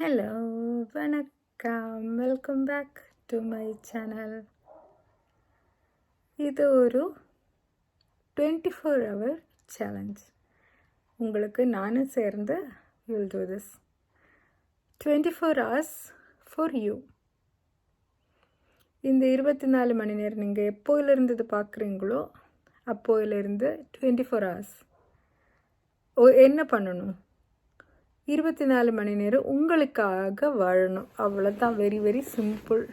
Hello, வணக்கம். Welcome back to my channel. இது ஒரு 24 hour சேலஞ்ச். உங்களுக்கு நானும் சேர்ந்து will do this 24 hours for you. இந்த 24 மணி நேரம் நீங்கள் எப்போயிலிருந்து இது பார்க்குறீங்களோ அப்போயிலிருந்து 24 hours என்ன பண்ணணும்? 24 மணி நேரம் உங்களுக்காக வாழணும். அவ்வளோதான். Very very simple.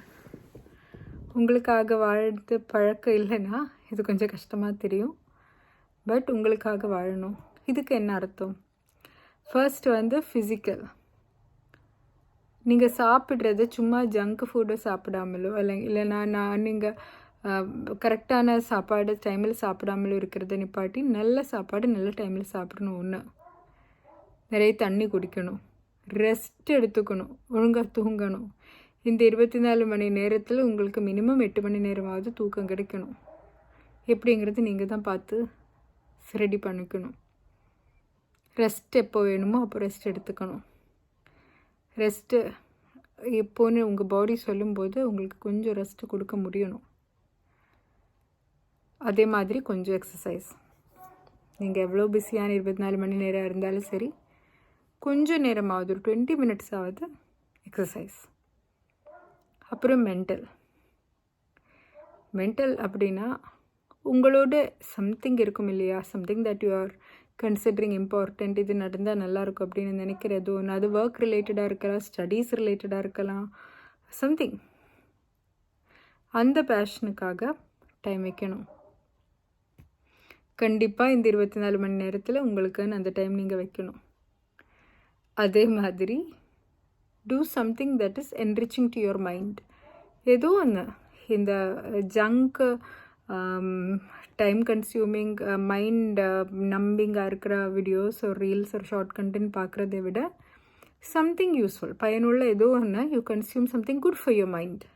உங்களுக்காக வாழ்ந்து பழக்கம் இல்லைன்னா இது கொஞ்சம் கஷ்டமாக தெரியும். பட் உங்களுக்காக வாழணும். இதுக்கு என்ன அர்த்தம்? First physical. நீங்கள் சாப்பிட்றது சும்மா ஜங்க் ஃபுட்டை சாப்பிடாமலோ இல்லைன்னா நீங்கள் கரெக்டான சாப்பாடு டைமில் சாப்பிடாமலோ இருக்கிறத நிப்பாட்டி நல்ல சாப்பாடு நல்ல டைமில் சாப்பிடணும். ஒன்று, நிறைய தண்ணி குடிக்கணும், ரெஸ்ட் எடுத்துக்கணும், ஒழுங்காக தூங்கணும். இந்த 24 மணி நேரத்தில் உங்களுக்கு மினிமம் 8 மணி நேரமாவது தூக்கம் கிடைக்கணும். எப்படிங்கிறது நீங்கள் தான் பார்த்து ரெடி பண்ணிக்கணும். ரெஸ்ட் எப்போ வேணுமோ அப்போ ரெஸ்ட் எடுத்துக்கணும். ரெஸ்ட்டு எப்போன்னு உங்கள் பாடி சொல்லும்போது உங்களுக்கு கொஞ்சம் ரெஸ்ட்டு கொடுக்க முடியணும். அதே மாதிரி கொஞ்சம் எக்ஸசைஸ். நீங்கள் எவ்வளோ பிஸியான 24 மணி நேரம் இருந்தாலும் சரி, கொஞ்சம் நேரமாவது ஒரு 20 minutes ஆகுது எக்ஸசைஸ். அப்புறம் மென்டல் அப்படின்னா உங்களோட சம்திங் இருக்கும் இல்லையா, something that you are considering important. இது நடந்தால் நல்லாயிருக்கும் அப்படின்னு நினைக்கிறது ஒன்று. அது ஒர்க் ரிலேட்டடாக இருக்கலாம், ஸ்டடீஸ் ரிலேட்டடாக இருக்கலாம், சம்திங். அந்த பேஷனுக்காக டைம் வைக்கணும். கண்டிப்பாக இந்த 24 மணி நேரத்தில் உங்களுக்குன்னு அந்த டைம் நீங்கள் வைக்கணும். அதே மாதிரி two something that is enriching to your mind. ஏதோ ஒன்று. இந்த ஜங்க் டைம் கன்சியூமிங் மைண்ட் நம்பிங்காக இருக்கிற வீடியோஸ் ஒரு ரீல்ஸ் ஒரு ஷார்ட் கண்டென்ட் பார்க்குறதை விட சம்திங் யூஸ்ஃபுல், பயனுள்ள ஏதோ ஒன்று. You consume something good for your mind.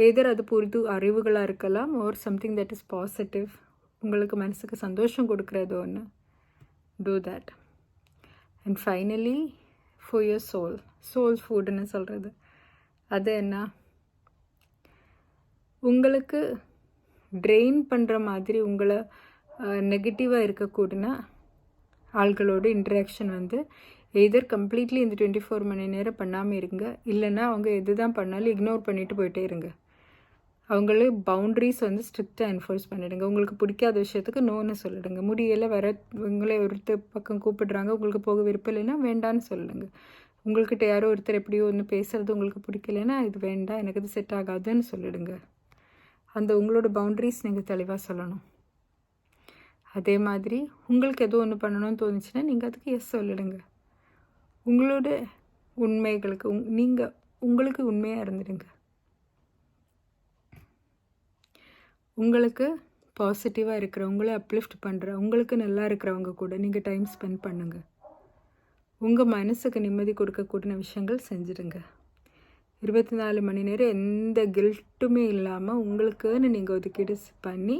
Either அது புரிது அறிவுகளாக இருக்கலாம், ஒரு சம்திங் தட் இஸ் பாசிட்டிவ், உங்களுக்கு மனசுக்கு சந்தோஷம் கொடுக்குறது ஒன்று. To that. And finally for your soul ஃபுட்டுன்னு சொல்கிறது. அது என்ன? உங்களுக்கு ட்ரெயின் பண்ணுற மாதிரி உங்களை நெகட்டிவாக இருக்கக்கூடன ஆள்களோட இன்ட்ராக்ஷன் எதர் கம்ப்ளீட்லி இந்த 24 மணி நேரம் பண்ணாமல் இருங்க. இல்லைன்னா அவங்க எது தான் பண்ணாலும் இக்னோர் பண்ணிவிட்டு போயிட்டே இருங்க. அவங்களே பவுண்ட்ரிஸ் ஸ்ட்ரிக்டாக என்ஃபோர்ஸ் பண்ணிவிடுங்க. உங்களுக்கு பிடிக்காத விஷயத்துக்கு நோன்னு சொல்லிடுங்க. முடியலை வர உங்களே ஒருத்தர் பக்கம் கூப்பிடுறாங்க, உங்களுக்கு போக விருப்பம் இல்லைன்னா வேண்டான்னு சொல்லுங்க. உங்கள்கிட்ட யாரோ ஒருத்தர் எப்படியோ ஒன்று பேசுகிறது உங்களுக்கு பிடிக்கலைன்னா இது வேண்டாம், எனக்கு இது செட் ஆகாதுன்னு சொல்லிடுங்க. அந்த உங்களோட பவுண்ட்ரிஸ் நீங்கள் தெளிவாக சொல்லணும். அதே மாதிரி உங்களுக்கு எதுவும் ஒன்று பண்ணணும்னு தோணுச்சுன்னா நீங்கள் அதுக்கு எஸ் சொல்லிடுங்க. உங்களோட உண்மைகளுக்கு நீங்கள் உங்களுக்கு உண்மையாக இருந்துடுங்க. உங்களுக்கு பாசிட்டிவாக இருக்கிற, உங்களை அப்லிஃப்ட் பண்ணுற, உங்களுக்கு நல்லா இருக்கிறவங்க கூட நீங்கள் டைம் ஸ்பெண்ட் பண்ணுங்கள். உங்கள் மனசுக்கு நிம்மதி கொடுக்கக்கூடிய விஷயங்கள் செஞ்சுடுங்க. 24 மணி நேரம் எந்த கில்ட்டுமே இல்லாமல் உங்களுக்குன்னு நீங்கள் ஒதுக்கீடு பண்ணி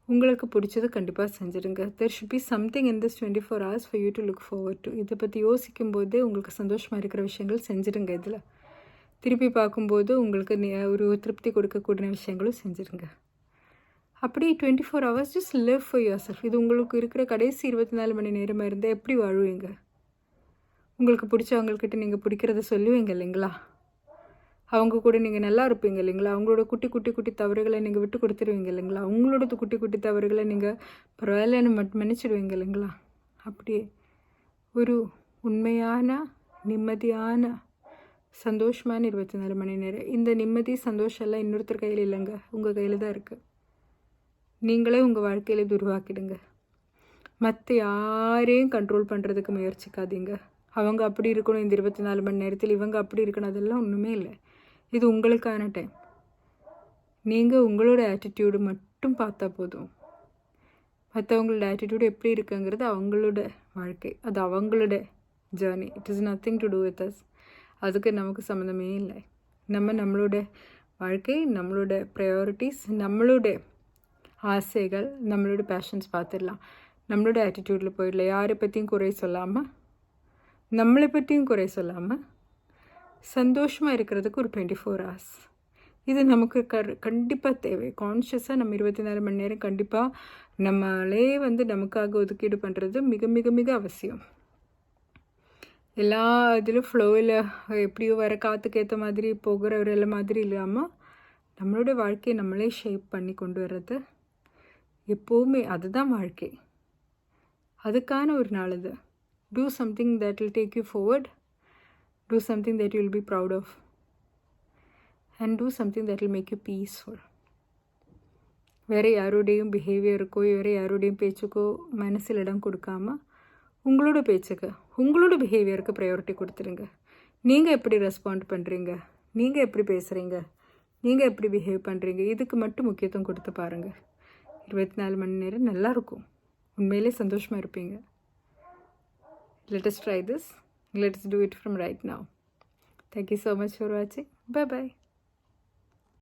உங்களுக்கு பிடிச்சது கண்டிப்பாக செஞ்சுடுங்க. There should be something in this 24 hours for you to look forward to. இதை பற்றி யோசிக்கும் போதே உங்களுக்கு சந்தோஷமாக இருக்கிற விஷயங்கள் செஞ்சுடுங்க. இதில் திருப்பி பார்க்கும்போது உங்களுக்கு ஒரு திருப்தி கொடுக்கக்கூடிய விஷயங்களும் செஞ்சுடுங்க. அப்படி 24 hours just live for your self. இது உங்களுக்கு இருக்கிற கடைசி 24 மணி நேரமாக இருந்தால் எப்படி வாழுவீங்க? உங்களுக்கு பிடிச்சவங்கக்கிட்ட நீங்கள் பிடிக்கிறத சொல்லுவீங்க இல்லைங்களா? அவங்க கூட நீங்கள் நல்லா இருப்பீங்க இல்லைங்களா? அவங்களோட குட்டி குட்டி குட்டி தவறுகளை நீங்கள் விட்டு கொடுத்துருவீங்க இல்லைங்களா? உங்களோட குட்டி குட்டி தவறுகளை நீங்கள் பரவாயில்லன்னு மட்டும் நினச்சிடுவீங்க இல்லைங்களா? அப்படியே ஒரு உண்மையான நிம்மதியான சந்தோஷமான 24 மணி நேரம். இந்த நிம்மதி சந்தோஷம்லாம் இன்னொருத்தர் கையில் இல்லைங்க, உங்கள் கையில் தான் இருக்குது. நீங்களே உங்கள் வாழ்க்கையில் இது உருவாக்கிடுங்க. மற்ற யாரையும் கண்ட்ரோல் பண்ணுறதுக்கு முயற்சிக்காதீங்க. அவங்க அப்படி இருக்கணும் இந்த 24 மணி நேரத்தில், இவங்க அப்படி இருக்கணும், அதெல்லாம் ஒன்றுமே இல்லை. இது உங்களுக்கான டைம். நீங்கள் உங்களோட ஆட்டிடியூடு மட்டும் பார்த்தா போதும். மற்றவங்களோட ஆட்டிடியூடு எப்படி இருக்குங்கிறது அவங்களோட வாழ்க்கை, அது அவங்களோட journey. It is nothing to do with us. அதுக்கு நமக்கு சம்மந்தமே இல்லை. நம்மளோட வாழ்க்கை, நம்மளோட ப்ரையாரிட்டிஸ், நம்மளோட ஆசைகள், நம்மளோட பேஷன்ஸ் பார்த்துடலாம். நம்மளோட ஆட்டிடியூடில் போயிடல. யாரை பற்றியும் குறை சொல்லாமல் நம்மளை பற்றியும் குறை சொல்லாமல் சந்தோஷமாக இருக்கிறதுக்கு ஒரு 24 hours. இது நமக்கு கண்டிப்பாக தேவை. கான்ஷியஸாக நம்ம 24 மணி நேரம் கண்டிப்பாக நம்மளே நமக்காக ஒதுக்கீடு பண்ணுறது மிக மிக மிக அவசியம். எல்லா இதிலும் ஃப்ளோவில் எப்படியோ வர காற்றுக்கு ஏற்ற மாதிரி போகிற ஒரு எல்லா மாதிரி இல்லாமல் நம்மளோட வாழ்க்கையை நம்மளே ஷேப் பண்ணி கொண்டு வர்றது எப்போவுமே அதுதான் வாழ்க்கை. அதுக்கான ஒரு நாள் இது. Do something that will take you forward, do something that you will be proud of, and do something that will make you peaceful. வேறு யாரோடையும் பிஹேவியருக்கோ வேறு யாரோடையும் பேச்சுக்கோ மனசில் இடம் கொடுக்காம உங்களோட பேச்சுக்கு உங்களோட பிஹேவியருக்கு ப்ரையாரிட்டி கொடுத்துருங்க. நீங்கள் எப்படி ரெஸ்பாண்ட் பண்ணுறீங்க, நீங்கள் எப்படி பேசுகிறீங்க, நீங்கள் எப்படி பிஹேவ் பண்ணுறீங்க, இதுக்கு மட்டும் முக்கியத்துவம் கொடுத்து பாருங்கள். 24 மணி நேரம் நல்லாயிருக்கும். உண்மையிலே சந்தோஷமாக இருப்பீங்க. Let us try this. Let us do it from right now. Thank you so much for watching. Bye-bye.